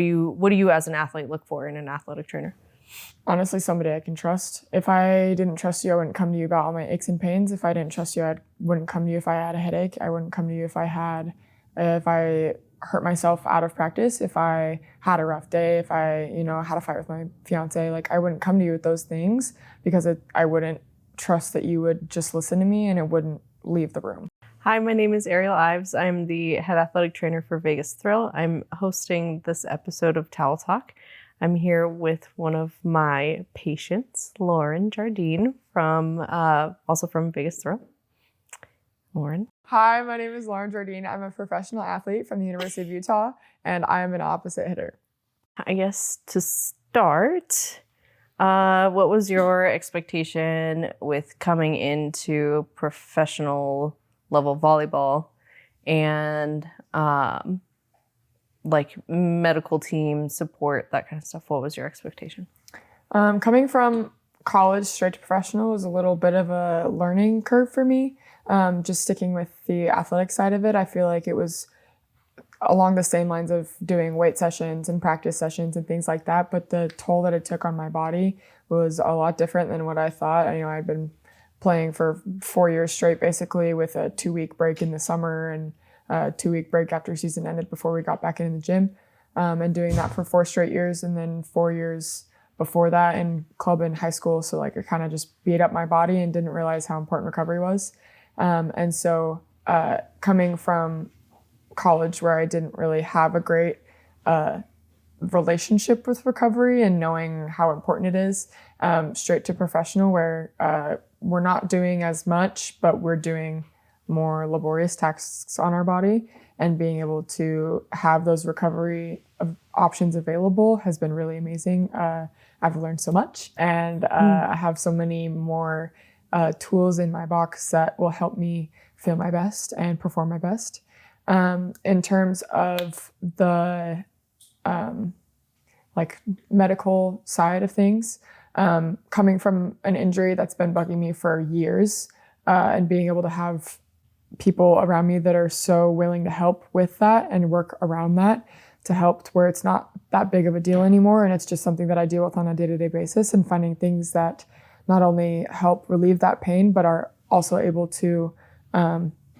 what do you as an athlete look for in an athletic trainer? Honestly, somebody I can trust. If I didn't trust you, I wouldn't come to you about all my aches and pains. If I didn't trust you, I wouldn't come to you if I had a headache. I wouldn't come to you if I hurt myself out of practice, if I had a rough day, if I, had a fight with my fiance. Like, I wouldn't come to you with those things because I wouldn't trust that you would just listen to me and it wouldn't leave the room. Hi, my name is Ariel Ives. I'm the head athletic trainer for Vegas Thrill. I'm hosting this episode of Towel Talk. I'm here with one of my patients, Lauren Jardine, also from Vegas Thrill. Lauren. Hi, my name is Lauren Jardine. I'm a professional athlete from the University of Utah, and I am an opposite hitter. I guess to start, what was your expectation with coming into professional level volleyball and like medical team support, that kind of stuff? What was your expectation? Coming from college straight to professional was a little bit of a learning curve for me. Just sticking with the athletic side of it, I feel like it was along the same lines of doing weight sessions and practice sessions and things like that. But the toll that it took on my body was a lot different than what I thought. I'd been playing for 4 years straight, basically, with a 2-week break in the summer and a 2-week break after season ended before we got back in the gym, and doing that for 4 straight years, and then 4 years before that in club and high school. So like, it kind of just beat up my body and didn't realize how important recovery was. And so coming from college where I didn't really have a great relationship with recovery and knowing how important it is, straight to professional where we're not doing as much, but we're doing more laborious tasks on our body, and being able to have those recovery options available has been really amazing. I've learned so much, and I have so many more tools in my box that will help me feel my best and perform my best. In terms of the medical side of things, coming from an injury that's been bugging me for years, and being able to have people around me that are so willing to help with that and work around that to help to where it's not that big of a deal anymore, and it's just something that I deal with on a day-to-day basis, and finding things that not only help relieve that pain, but are also able to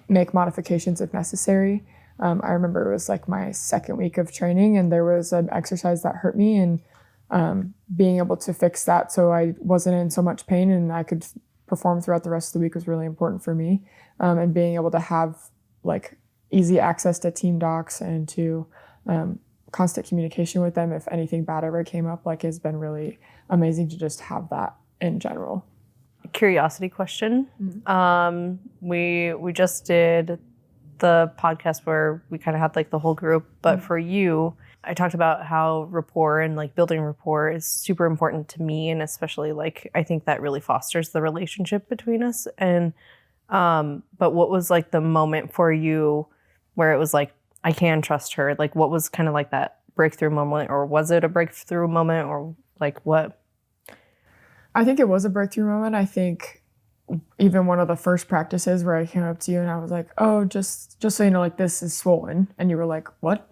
make modifications if necessary. I remember it was like my second week of training, and there was an exercise that hurt me, and being able to fix that so I wasn't in so much pain and I could perform throughout the rest of the week was really important for me. And being able to have like easy access to team docs and to constant communication with them if anything bad ever came up, like, has been really amazing to just have that in general. Curiosity question. Mm-hmm. We just did the podcast where we kind of had like the whole group, but for you, I talked about how rapport and like building rapport is super important to me, and especially like I think that really fosters the relationship between us. And but what was like the moment for you where it was like, I can trust her? Like, what was kind of like that breakthrough moment, or was it a breakthrough moment, or like what? I think it was a breakthrough moment. I think even one of the first practices where I came up to you and I was like, oh, just so you know, like, this is swollen. And you were like, what?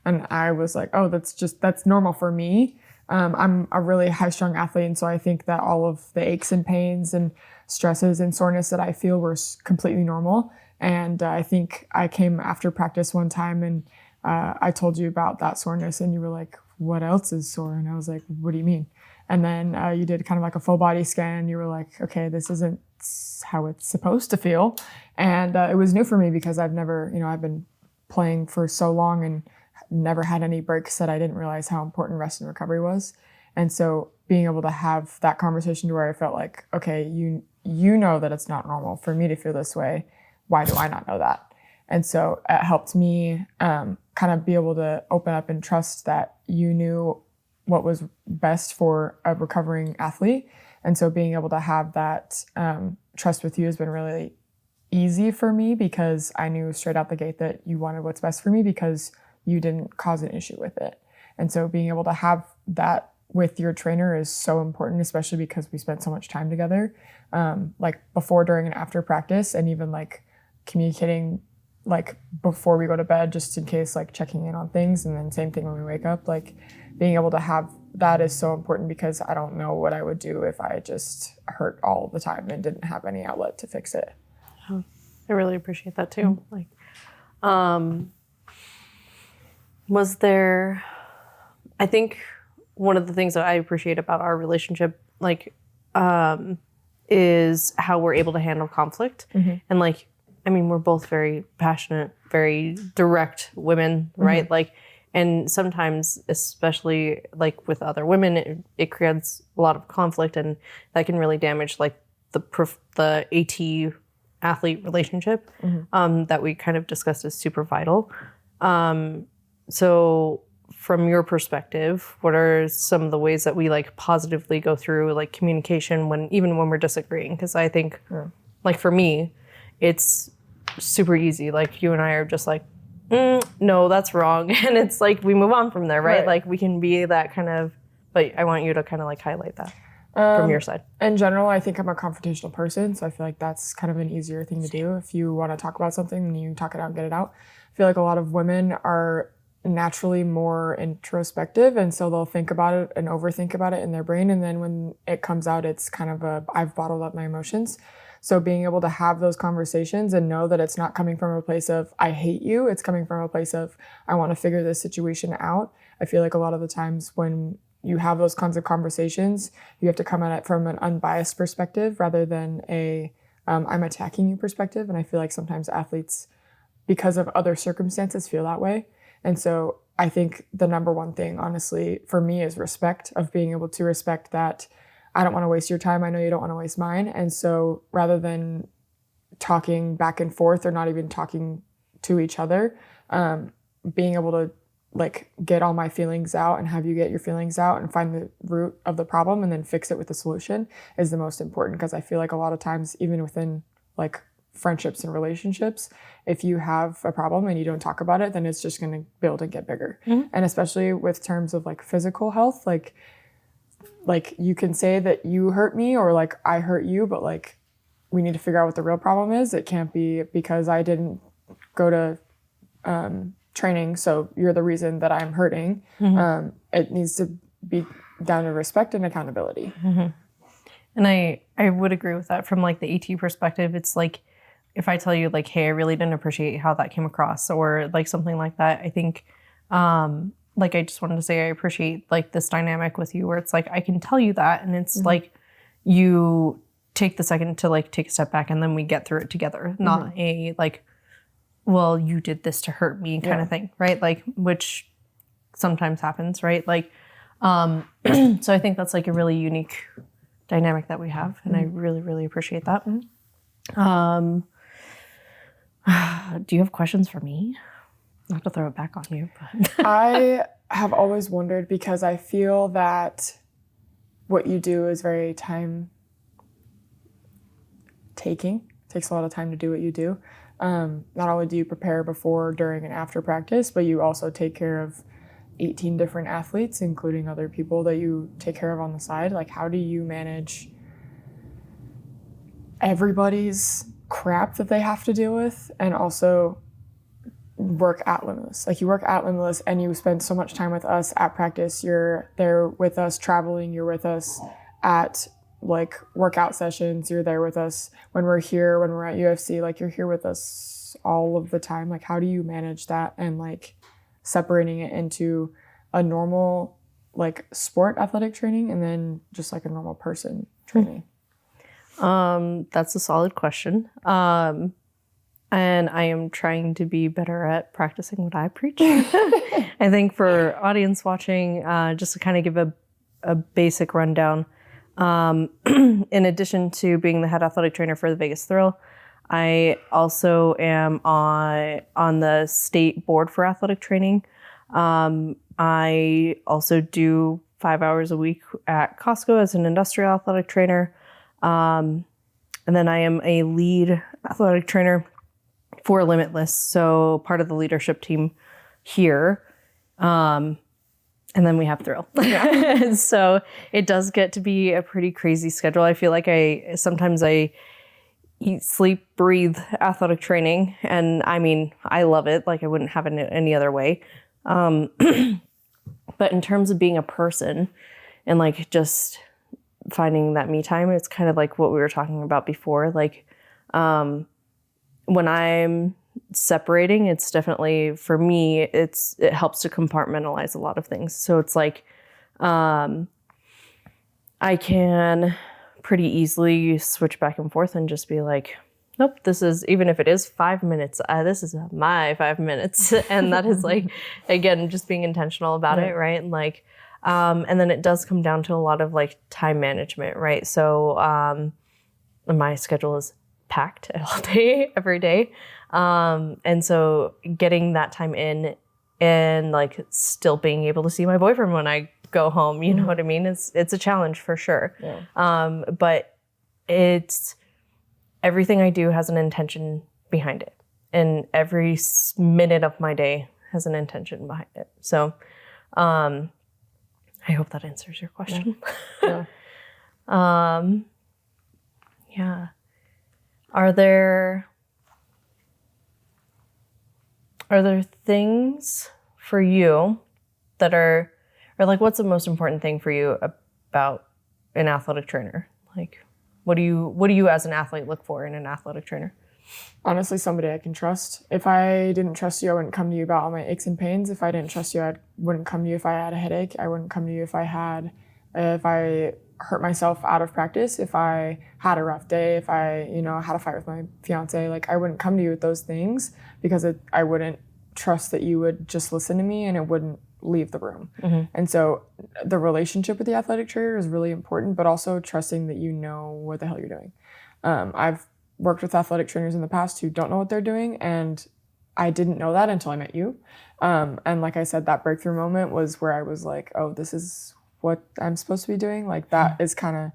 And I was like, oh, that's normal for me. I'm a really high-strung athlete, and so I think that all of the aches and pains and stresses and soreness that I feel were completely normal. And I think I came after practice one time and I told you about that soreness, and you were like, what else is sore? And I was like, what do you mean? And then you did kind of like a full body scan, and you were like, okay, this isn't how it's supposed to feel. And it was new for me because I've been playing for so long and never had any breaks that I didn't realize how important rest and recovery was. And so being able to have that conversation to where I felt like, okay, you know that it's not normal for me to feel this way. Why do I not know that? And so it helped me kind of be able to open up and trust that you knew what was best for a recovering athlete. And so being able to have that trust with you has been really easy for me, because I knew straight out the gate that you wanted what's best for me because you didn't cause an issue with it. And so being able to have that with your trainer is so important, especially because we spent so much time together, like before, during, and after practice, and even like communicating like before we go to bed, just in case, like checking in on things. And then same thing when we wake up, like being able to have that is so important, because I don't know what I would do if I just hurt all the time and didn't have any outlet to fix it. I really appreciate that too. Like, was there, I think one of the things that I appreciate about our relationship, like, is how we're able to handle conflict. And like, I mean, we're both very passionate, very direct women, right? Like, and sometimes, especially like with other women, it creates a lot of conflict, and that can really damage like the AT athlete relationship that we kind of discussed as super vital. So from your perspective, what are some of the ways that we like positively go through like communication even when we're disagreeing? Because I think like for me, it's super easy. Like you and I are just like, no, that's wrong. And it's like, we move on from there, right? Like we can be that kind of, but I want you to kind of like highlight that from your side. In general, I think I'm a confrontational person. So I feel like that's kind of an easier thing to do. If you want to talk about something and you talk it out and get it out. I feel like a lot of women are naturally more introspective. And so they'll think about it and overthink about it in their brain. And then when it comes out, it's kind of I've bottled up my emotions. So being able to have those conversations and know that it's not coming from a place of, I hate you. It's coming from a place of, I want to figure this situation out. I feel like a lot of the times when you have those kinds of conversations, you have to come at it from an unbiased perspective rather than I'm attacking you perspective. And I feel like sometimes athletes, because of other circumstances, feel that way. And so I think the number one thing, honestly, for me is respect, of being able to respect that I don't want to waste your time. I know you don't want to waste mine. And so rather than talking back and forth or not even talking to each other, being able to like get all my feelings out and have you get your feelings out and find the root of the problem and then fix it with the solution is the most important. Because I feel like a lot of times, even within like friendships and relationships, if you have a problem and you don't talk about it, then it's just going to build and get bigger. And especially with terms of like physical health, like you can say that you hurt me or like I hurt you, but like we need to figure out what the real problem is. It can't be because I didn't go to training, so you're the reason that I'm hurting. It needs to be down to respect and accountability. And I would agree with that from like the AT perspective. It's like, if I tell you like, hey, I really didn't appreciate how that came across or like something like that, I think like I just wanted to say I appreciate like this dynamic with you where it's like I can tell you that and it's like you take the second to like take a step back and then we get through it together, not a like, well, you did this to hurt me kind of thing, right? Like, which sometimes happens, right? Like, so I think that's like a really unique dynamic that we have, and I really, really appreciate that. Do you have questions for me? Not to throw it back on you, but I have always wondered, because I feel that what you do is very time taking. It takes a lot of time to do what you do. Not only do you prepare before, during, and after practice, but you also take care of 18 different athletes, including other people that you take care of on the side. Like, how do you manage everybody's crap that they have to deal with and also work at Limitless? Like, you work at Limitless and you spend so much time with us at practice. You're there with us traveling. You're with us at like workout sessions. You're there with us when we're here, when we're at UFC. Like, you're here with us all of the time. Like, how do you manage that and like separating it into a normal like sport athletic training and then just like a normal person training? That's a solid question. And I am trying to be better at practicing what I preach. I think for audience watching, just to kind of give a basic rundown, in addition to being the head athletic trainer for the Vegas Thrill, I also am on the state board for athletic training. I also do 5 hours a week at Costco as an industrial athletic trainer. And then I am a lead athletic trainer for Limitless, so part of the leadership team here. And then we have Thrill. So it does get to be a pretty crazy schedule. I feel like sometimes I eat, sleep, breathe athletic training. And I mean, I love it. Like I wouldn't have it any other way. But in terms of being a person and like just finding that me time, it's kind of like what we were talking about before. Like when I'm separating, it's definitely, for me, it helps to compartmentalize a lot of things. So it's like I can pretty easily switch back and forth and just be like, nope, this is, even if it is 5 minutes, this is my 5 minutes. And that is like, again, just being intentional about it, right? And like, and then it does come down to a lot of like time management, right? So my schedule is packed all day, every day. And so getting that time in and like still being able to see my boyfriend when I go home, you know what I mean? It's a challenge for sure. Yeah. But it's, everything I do has an intention behind it. And every minute of my day has an intention behind it. So I hope that answers your question. Yeah. Yeah. Are there things for you that are, or like what's the most important thing for you about an athletic trainer? Like what do you as an athlete look for in an athletic trainer? Honestly, somebody I can trust. If I didn't trust you, I wouldn't come to you about all my aches and pains. If I didn't trust you, I wouldn't come to you if I had a headache. I wouldn't come to you if I hurt myself out of practice, if I had a rough day, if I, had a fight with my fiance. Like, I wouldn't come to you with those things because I wouldn't trust that you would just listen to me and it wouldn't leave the room. And so the relationship with the athletic trainer is really important, but also trusting that you know what the hell you're doing. I've worked with athletic trainers in the past who don't know what they're doing, and I didn't know that until I met you. And like I said, that breakthrough moment was where I was like, oh, this is what I'm supposed to be doing. Like that is kind of,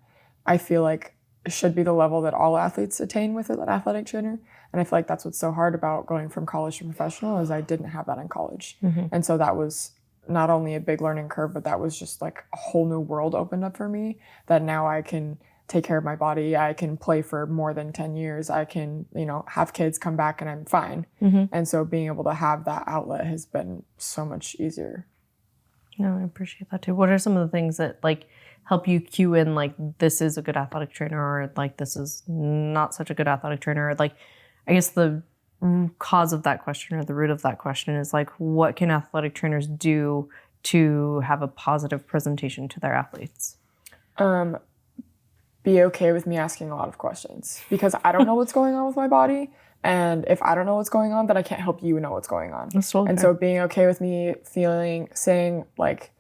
I feel like it should be the level that all athletes attain with an athletic trainer. And I feel like that's what's so hard about going from college to professional is I didn't have that in college. And so that was not only a big learning curve, but that was just like a whole new world opened up for me that now I can take care of my body. I can play for more than 10 years. I can, have kids come back and I'm fine. And so being able to have that outlet has been so much easier. No, I appreciate that too. What are some of the things that like help you cue in like this is a good athletic trainer or like this is not such a good athletic trainer? Or like, I guess the cause of that question or the root of that question is like, what can athletic trainers do to have a positive presentation to their athletes? Be okay with me asking a lot of questions because I don't know what's going on with my body. And if I don't know what's going on, then I can't help you know what's going on. That's totally fair. So being okay with me saying like,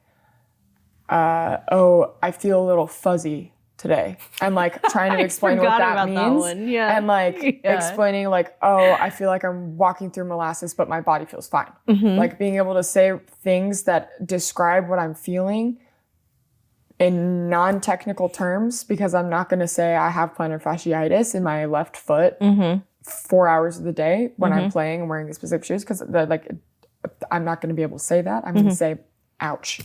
oh, I feel a little fuzzy today. And like trying to explain what that means. And like explaining like, oh, I feel like I'm walking through molasses, but my body feels fine. Like being able to say things that describe what I'm feeling in non-technical terms, because I'm not going to say I have plantar fasciitis in my left foot 4 hours of the day when I'm playing and wearing the specific shoes, because I'm not going to be able to say that. I'm going to say, ouch.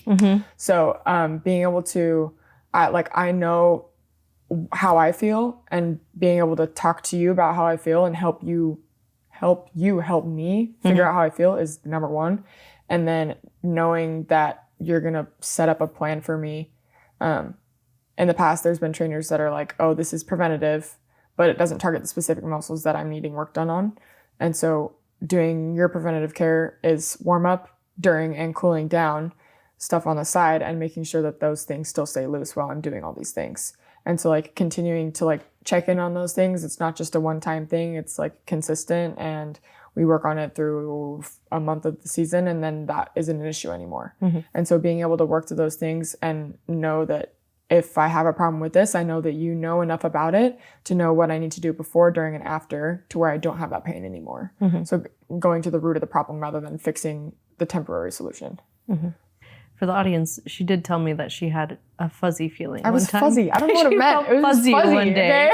So being able to, I know how I feel, and being able to talk to you about how I feel and help me figure out how I feel is number one. And then knowing that you're going to set up a plan for me. In the past, there's been trainers that are like, oh, this is preventative, but it doesn't target the specific muscles that I'm needing work done on. And so doing your preventative care is warm up, during, and cooling down stuff on the side, and making sure that those things still stay loose while I'm doing all these things. And so like continuing to like check in on those things. It's not just a one-time thing. It's like consistent, and we work on it through a month of the season, and then that isn't an issue anymore. And so being able to work through those things and know that if I have a problem with this, I know that you know enough about it to know what I need to do before, during, and after to where I don't have that pain anymore. So going to the root of the problem rather than fixing the temporary solution. For the audience, she did tell me that she had a fuzzy feeling. I was fuzzy. I don't know what it meant. It was fuzzy one day.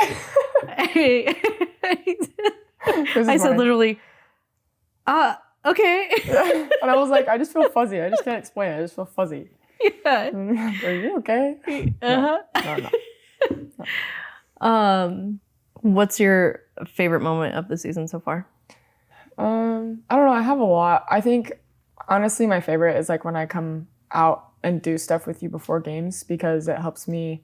Okay? I said literally, okay. And I was like, I just feel fuzzy. I just can't explain it. I just feel fuzzy. Yeah. Are you okay? No. What's your favorite moment of the season so far? I don't know. I have a lot. I think honestly, my favorite is like when I come out and do stuff with you before games, because it helps me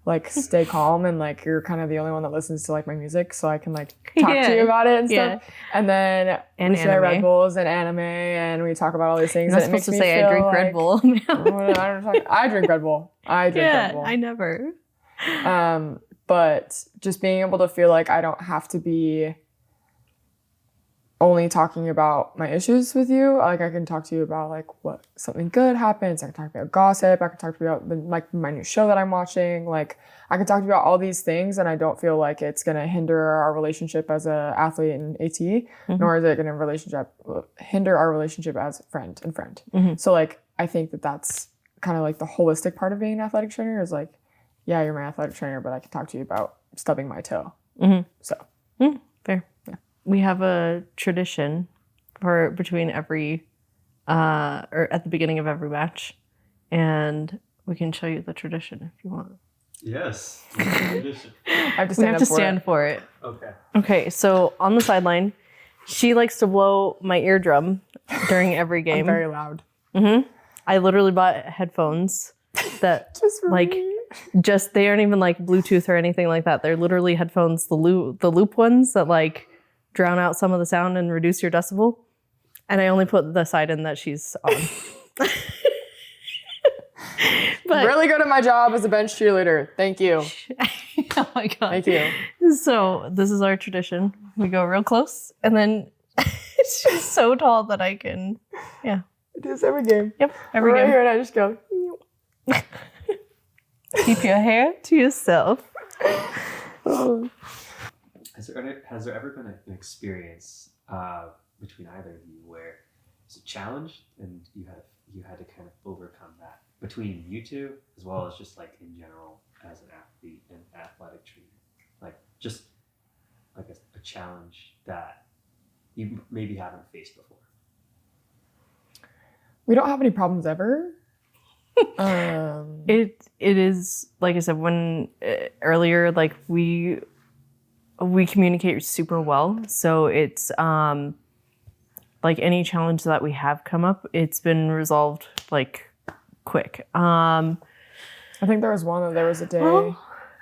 like stay calm, and like you're kind of the only one that listens to like my music, so I can like talk to you about it and stuff. And then we share Red Bulls and anime, and we talk about all these things. You're not supposed to say I drink Red Bull. I drink Red Bull. Red Bull. I never. But just being able to feel like I don't have to be only talking about my issues with you. Like I can talk to you about like what something good happens. I can talk about gossip. I can talk to you about like my new show that I'm watching. Like I can talk to you about all these things, and I don't feel like it's gonna hinder our relationship as a athlete and AT, nor is it gonna hinder our relationship as friend and friend. So like I think that that's kind of like the holistic part of being an athletic trainer is like, yeah, you're my athletic trainer, but I can talk to you about stubbing my toe. So fair. Yeah. We have a tradition for between every or at the beginning of every match, and we can show you the tradition if you want. Yes. Tradition. I have We have to stand for it. Okay. Okay, so on the sideline, she likes to blow my eardrum during every game. I'm very loud. I literally bought headphones that they aren't even like Bluetooth or anything like that. They're literally headphones, the loop ones that like drown out some of the sound and reduce your decibel. And I only put the side in that she's on. But really good at my job as a bench cheerleader. Thank you. Oh my God. Thank you. So this is our tradition. We go real close, and then she's so tall that I can, I do this every game. Yep, every right game. Here, and I just go. Keep your hair to yourself. Has there ever been an experience between either of you where it's a challenge and you had to kind of overcome that between you two, as well as just like in general as an athlete and athletic trainer, like just like a challenge that you maybe haven't faced before? We don't have any problems ever. It is, like I said, when earlier, like we communicate super well, so it's like any challenge that we have come up, it's been resolved like quick. I think there was a day. Go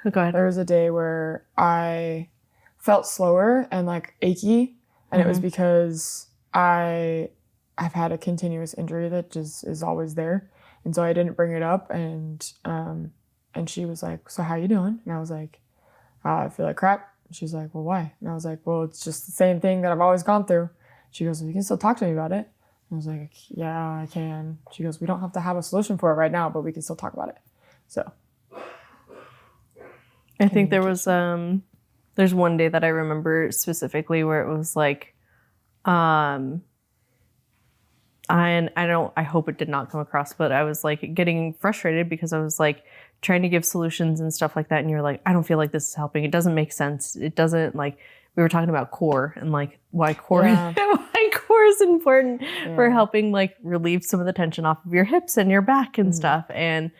ahead. There was a day where I felt slower and like achy, and it was because I've had a continuous injury that just is always there. And so I didn't bring it up, and she was like, "So how you doing?" And I was like, "I feel like crap." And she's like, "Well, why?" And I was like, "Well, it's just the same thing that I've always gone through." She goes, "Well, you can still talk to me about it." And I was like, "Yeah, I can." She goes, "We don't have to have a solution for it right now, but we can still talk about it." So I think there was there's one day that I remember specifically where it was like I hope it did not come across, but I was like getting frustrated because I was like trying to give solutions and stuff like that. And you're like, I don't feel like this is helping. It doesn't make sense. It doesn't, like, we were talking about core and like why core is important for helping like relieve some of the tension off of your hips and your back and stuff. And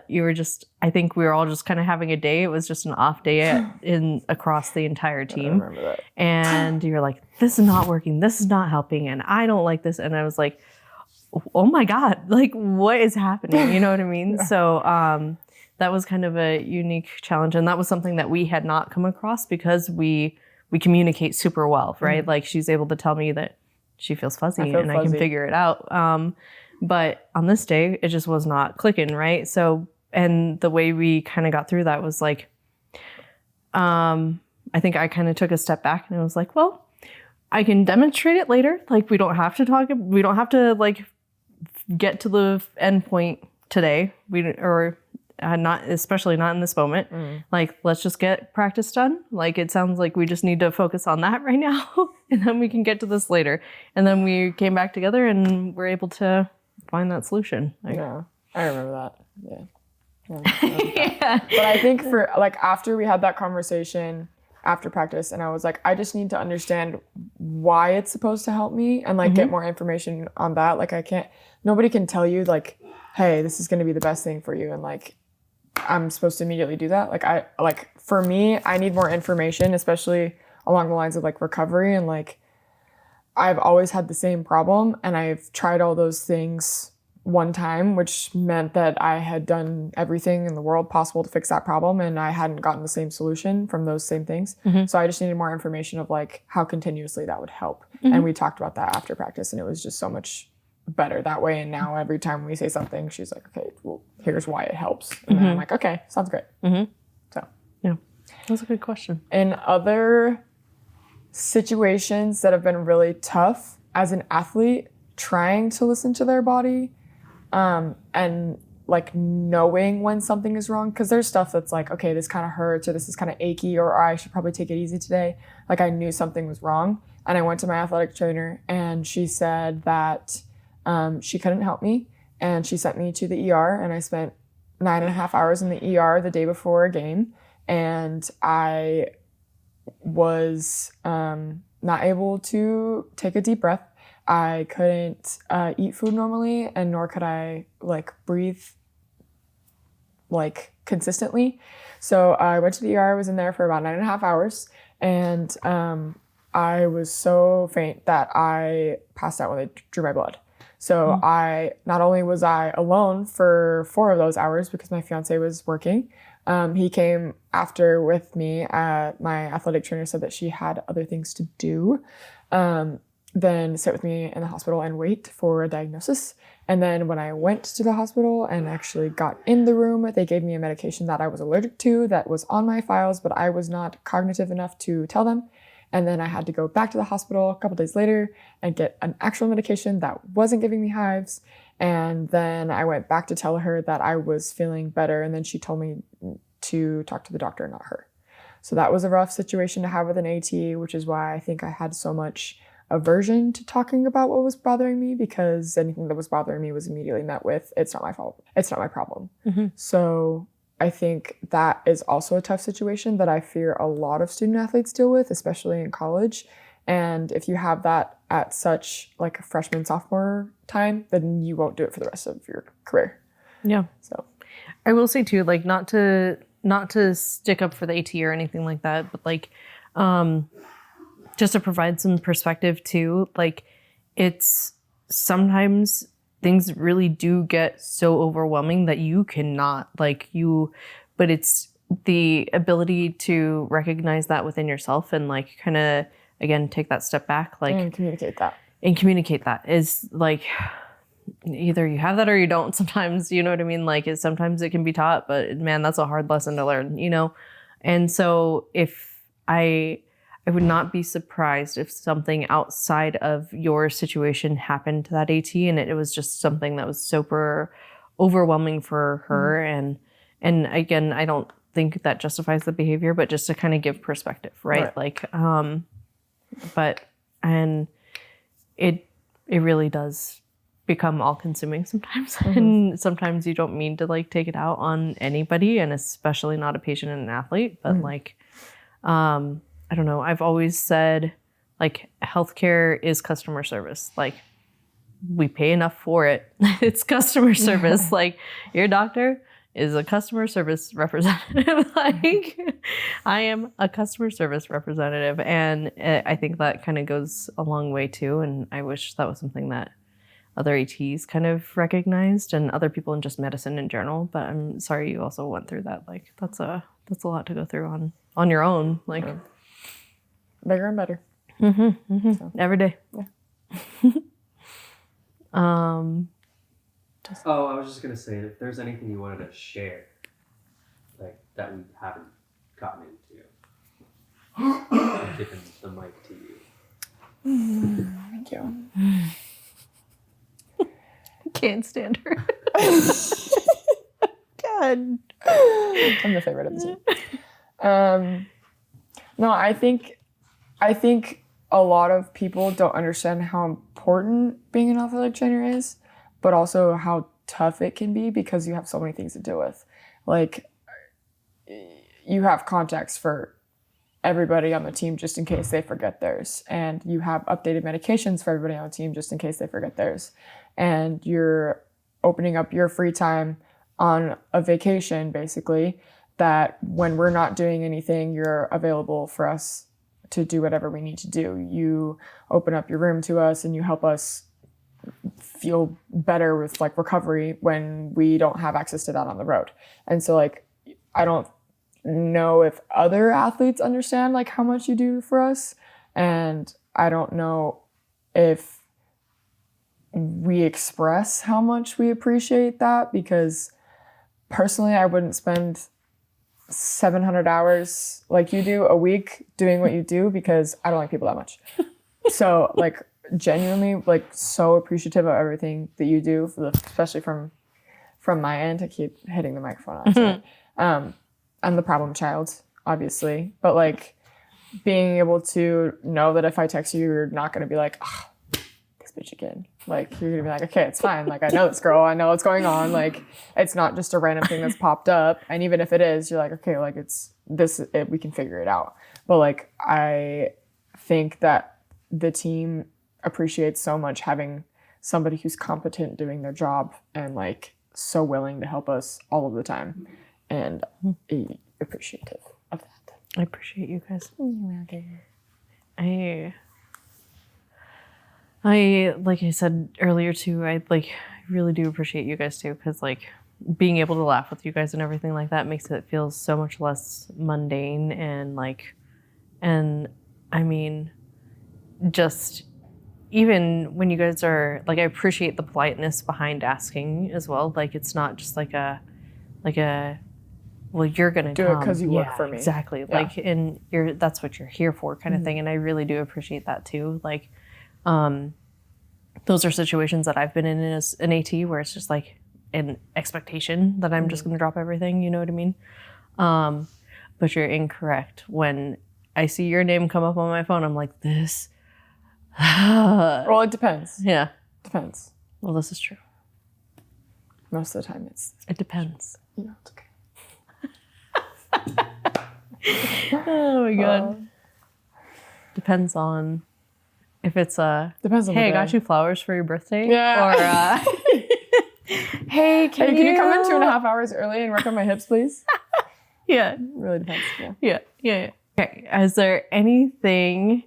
you were just, I think we were all just kind of having a day. It was just an off day across the entire team. I remember that. And you're like, this is not working. This is not helping. And I don't like this. And I was like, oh my God, like what is happening? You know what I mean? So that was kind of a unique challenge. And that was something that we had not come across because we communicate super well, right? Like she's able to tell me that she feels fuzzy and I can figure it out. But on this day, it just was not clicking, right? So, and the way we kind of got through that was like, I think I kind of took a step back and I was like, well, I can demonstrate it later. Like we don't have to like get to the end point today. Not, especially not in this moment. Like, let's just get practice done. Like, it sounds like we just need to focus on that right now and then we can get to this later. And then we came back together and we're able to find that solution. Yeah, I remember that. Yeah. But I think for like after we had that conversation after practice, and I was like, I just need to understand why it's supposed to help me and like get more information on that. Like nobody can tell you like, hey, this is going to be the best thing for you. And like, I'm supposed to immediately do that. For me, I need more information, especially along the lines of like recovery. And like, I've always had the same problem, and I've tried all those things one time, which meant that I had done everything in the world possible to fix that problem, and I hadn't gotten the same solution from those same things. So I just needed more information of like how continuously that would help. And we talked about that after practice, and it was just so much better that way. And now every time we say something, she's like, okay, well, here's why it helps. And then I'm like, okay, sounds great. So Yeah, that's a good question. in other situations that have been really tough as an athlete, trying to listen to their body, and like knowing when something is wrong, because there's stuff that's like, okay, this kind of hurts, or this is kind of achy, or I should probably take it easy today. Like I knew something was wrong, and I went to my athletic trainer, and she said that she couldn't help me, and she sent me to the ER, and I spent 9.5 hours in the ER the day before a game, and I was not able to take a deep breath. I couldn't eat food normally, and nor could I like breathe like consistently. So I went to the ER. I was in there for about 9.5 hours, and I was so faint that I passed out when they drew my blood. So I not only was I alone for 4 of those hours because my fiance was working. He came after with me. My athletic trainer said that she had other things to do. Then sit with me in the hospital and wait for a diagnosis. And then when I went to the hospital and actually got in the room, they gave me a medication that I was allergic to that was on my files, but I was not cognitive enough to tell them. And then I had to go back to the hospital a couple days later and get an actual medication that wasn't giving me hives. And then I went back to tell her that I was feeling better. And then she told me to talk to the doctor, not her. So that was a rough situation to have with an AT, which is why I think I had so much aversion to talking about what was bothering me, because anything that was bothering me was immediately met with, it's not my fault. It's not my problem. So I think that is also a tough situation that I fear a lot of student athletes deal with, especially in college. And if you have that at such like a freshman, sophomore time, then you won't do it for the rest of your career. Yeah. So I will say too, like not to stick up for the AT or anything like that, but like just to provide some perspective too, like it's sometimes things really do get so overwhelming that you cannot but it's the ability to recognize that within yourself and like kind of again take that step back, like and communicate that is like either you have that or you don't sometimes, you know what I mean? Like sometimes it can be taught, but man, that's a hard lesson to learn, you know? And so if I would not be surprised if something outside of your situation happened to that AT and it was just something that was super overwhelming for her. And again, I don't think that justifies the behavior, but just to kind of give perspective, right? Like, and it really does become all consuming sometimes. And sometimes you don't mean to like take it out on anybody, and especially not a patient and an athlete, but like, I don't know. I've always said like healthcare is customer service. Like we pay enough for it. It's customer service. Like your doctor is a customer service representative. Like I am a customer service representative. And I think that kind of goes a long way too. And I wish that was something that other ATs kind of recognized and other people in just medicine in general. But I'm sorry you also went through that. Like that's a lot to go through on your own. Like bigger and better. So. Every day. Yeah. I was just gonna say, if there's anything you wanted to share, like that we haven't gotten into, I'm giving the mic to you. Thank you. Can't stand her. God. I'm the favorite of the team. No, I think a lot of people don't understand how important being an athletic trainer is, but also how tough it can be because you have so many things to deal with. Like, you have contacts for everybody on the team just in case they forget theirs. And you have updated medications for everybody on the team just in case they forget theirs. And you're opening up your free time on a vacation, basically, that when we're not doing anything, you're available for us to do whatever we need to do. You open up your room to us and you help us feel better with like recovery when we don't have access to that on the road. And so like, I don't know if other athletes understand like how much you do for us. And I don't know if we express how much we appreciate that, because personally, I wouldn't spend 700 hours like you do a week doing what you do, because I don't like people that much. So like genuinely like so appreciative of everything that you do, especially from my end. I keep hitting the microphone. I'm the problem child, obviously, but like being able to know that if I text you, you're not going to be like, oh, this bitch again. Like you're going to be like, okay, it's fine. Like I know this girl, I know what's going on. Like it's not just a random thing that's popped up. And even if it is, you're like, okay, like we can figure it out. But like, I think that the team appreciates so much having somebody who's competent doing their job and like so willing to help us all of the time. And appreciative of that. I appreciate you guys. I like I said earlier too, I really do appreciate you guys too, because like being able to laugh with you guys and everything like that makes it feel so much less mundane. And I mean, just even when you guys are like, I appreciate the politeness behind asking as well. Like it's not just like a well, you're gonna do it because you work for me. Exactly. Yeah. Like, and that's what you're here for, kind of thing. And I really do appreciate that too. Like, those are situations that I've been in as an AT where it's just like an expectation that I'm just gonna drop everything. You know what I mean? But you're incorrect. When I see your name come up on my phone, I'm like, this. Well, it depends. Yeah, depends. Well, this is true. Most of the time, it depends. You know, it's okay. Oh my god. Depends on if it's depends on hey, the day. I got you flowers for your birthday. Yeah. Or hey, can you come in 2.5 hours early and work on my hips, please? Yeah. It really depends. Yeah. Okay. Is there anything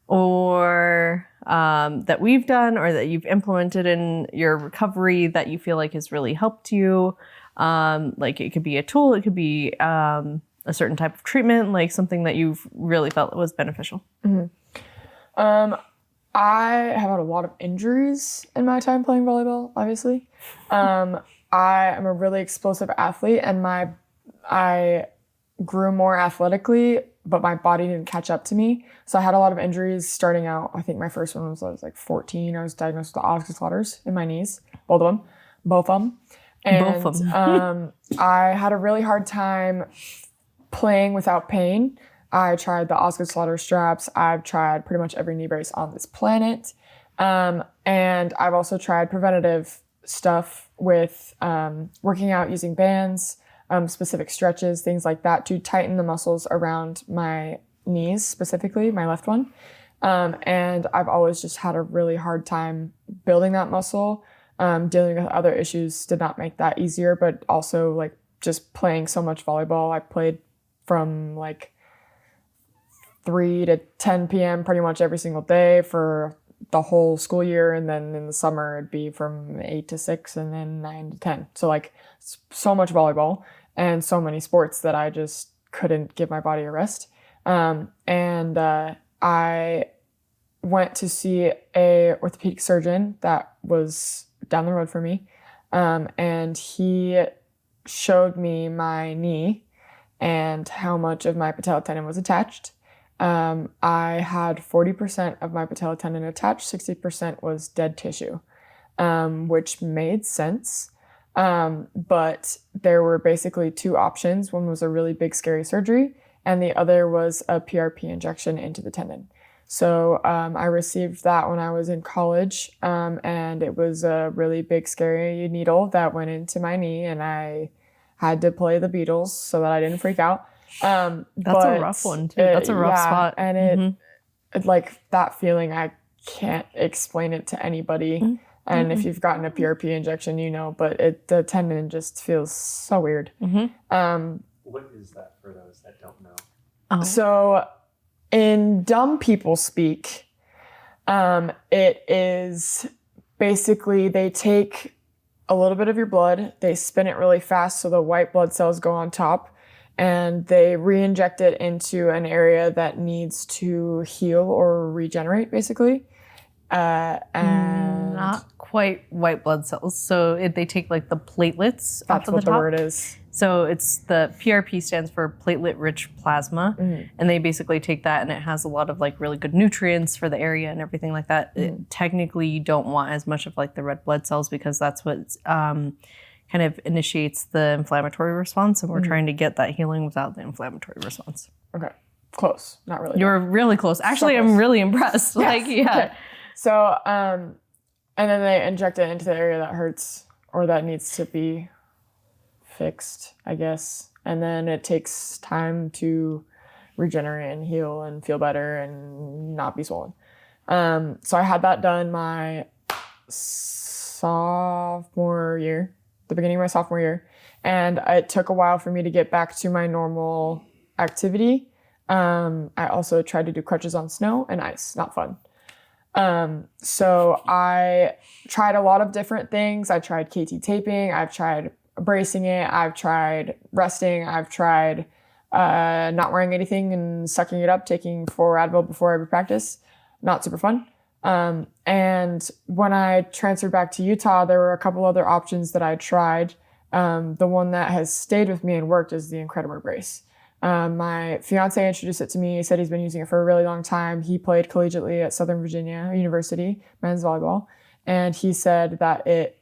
or that we've done or that you've implemented in your recovery that you feel like has really helped you? Like it could be a tool, it could be a certain type of treatment, like something that you've really felt was beneficial. I have had a lot of injuries in my time playing volleyball, obviously. I am a really explosive athlete, and I grew more athletically, but my body didn't catch up to me. So I had a lot of injuries starting out. I think my first one was I was like 14. I was diagnosed with osteoarthritis in my knees, both of them. And I had a really hard time playing without pain. I tried the Osgood-Schlatter straps. I've tried pretty much every knee brace on this planet. And I've also tried preventative stuff with working out using bands, specific stretches, things like that to tighten the muscles around my knees, specifically my left one. And I've always just had a really hard time building that muscle. Dealing with other issues did not make that easier, but also like just playing so much volleyball. I played from like 3 to 10 p.m. pretty much every single day for the whole school year. And then in the summer, it'd be from 8 to 6 and then 9 to 10. So like so much volleyball and so many sports that I just couldn't give my body a rest. I went to see a orthopedic surgeon that was down the road for me. And he showed me my knee and how much of my patella tendon was attached. I had 40% of my patella tendon attached, 60% was dead tissue, which made sense. But there were basically two options. One was a really big, scary surgery, and the other was a PRP injection into the tendon. So I received that when I was in college, and it was a really big, scary needle that went into my knee, and I had to play the Beatles so that I didn't freak out. That's a rough one too. That's a rough spot. And it like that feeling, I can't explain it to anybody. And if you've gotten a PRP injection, you know, but the tendon just feels so weird. What is that for those that don't know? So in dumb people speak, it is basically they take a little bit of your blood, they spin it really fast so the white blood cells go on top, and they re-inject it into an area that needs to heal or regenerate, basically. And not quite white blood cells. So they take like the platelets off that's of what the the top. word is. So it's the PRP stands for platelet-rich plasma, and they basically take that, and it has a lot of like really good nutrients for the area and everything like that. Technically, you don't want as much of like the red blood cells because that's what kind of initiates the inflammatory response, and we're trying to get that healing without the inflammatory response. Okay, close, not really. You're really close. Actually, So close. I'm really impressed. Like, yeah. Okay. So, and then they inject it into the area that hurts or that needs to be fixed, I guess. And then it takes time to regenerate and heal and feel better and not be swollen. So I had that done my sophomore year, the beginning of my sophomore year. And it took a while for me to get back to my normal activity. I also tried to do crutches on snow and ice, not fun. So I tried a lot of different things. I tried KT taping. I've tried bracing it. I've tried resting. I've tried not wearing anything and sucking it up, taking 4 Advil before every practice. Not super fun. And when I transferred back to Utah, there were a couple other options that I tried. The one that has stayed with me and worked is the Incredible brace. My fiance introduced it to me. He said he's been using it for a really long time. He played collegiately at Southern Virginia University, men's volleyball. And he said that it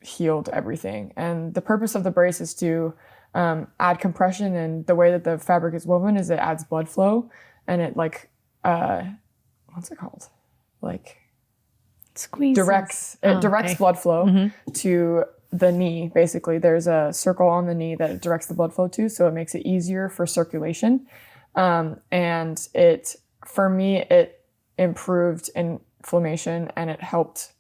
healed everything. And the purpose of the brace is to add compression, and the way that the fabric is woven is it adds blood flow, and it like what's it called? Like Squeezes. directs Okay. blood flow to the knee. Basically, there's a circle on the knee that it directs the blood flow to, so it makes it easier for circulation. And for me, it improved inflammation, and it helped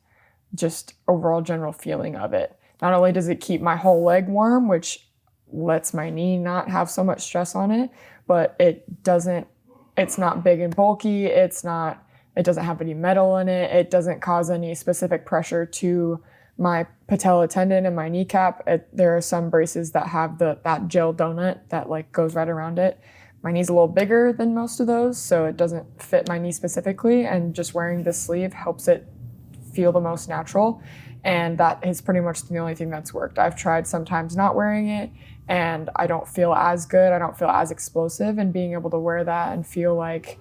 just overall general feeling of it. Not only does it keep my whole leg warm, which lets my knee not have so much stress on it, but it's not big and bulky. It doesn't have any metal in it. It doesn't cause any specific pressure to my patella tendon and my kneecap. There are some braces that have that gel donut that like goes right around it. My knee's a little bigger than most of those, so it doesn't fit my knee specifically, and just wearing this sleeve helps it feel the most natural. And that is pretty much the only thing that's worked. I've tried sometimes not wearing it, and I don't feel as good. I don't feel as explosive, and being able to wear that and feel like,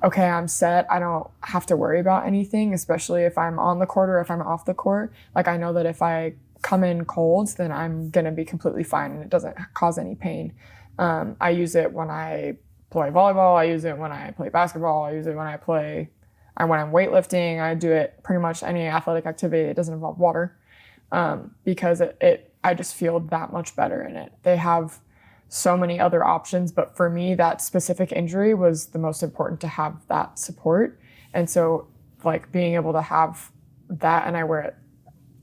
okay, I'm set. I don't have to worry about anything, especially if I'm on the court or if I'm off the court. Like, I know that if I come in cold, then I'm going to be completely fine and it doesn't cause any pain. I use it when I play volleyball. I use it when I play basketball. I use it when I'm weightlifting. I do it pretty much any athletic activity that doesn't involve water, because I just feel that much better in it. They have so many other options, but for me, that specific injury was the most important to have that support. And so like being able to have that, and I wear it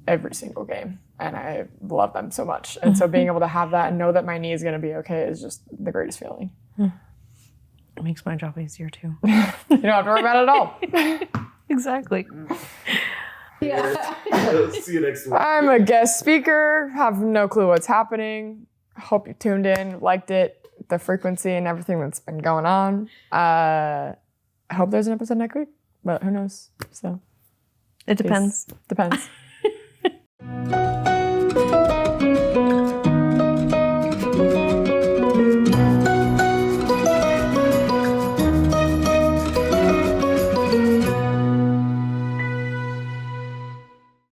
every single game and I love them so much. And so being able to have that and know that my knee is going to be okay is just the greatest feeling. It makes my job easier too. You don't have to worry about it at all. Exactly. See you next week. I'm a guest speaker, have no clue what's happening. Hope you tuned in, liked it, the frequency and everything that's been going on. I hope there's an episode next week, but who knows? So It depends. Depends.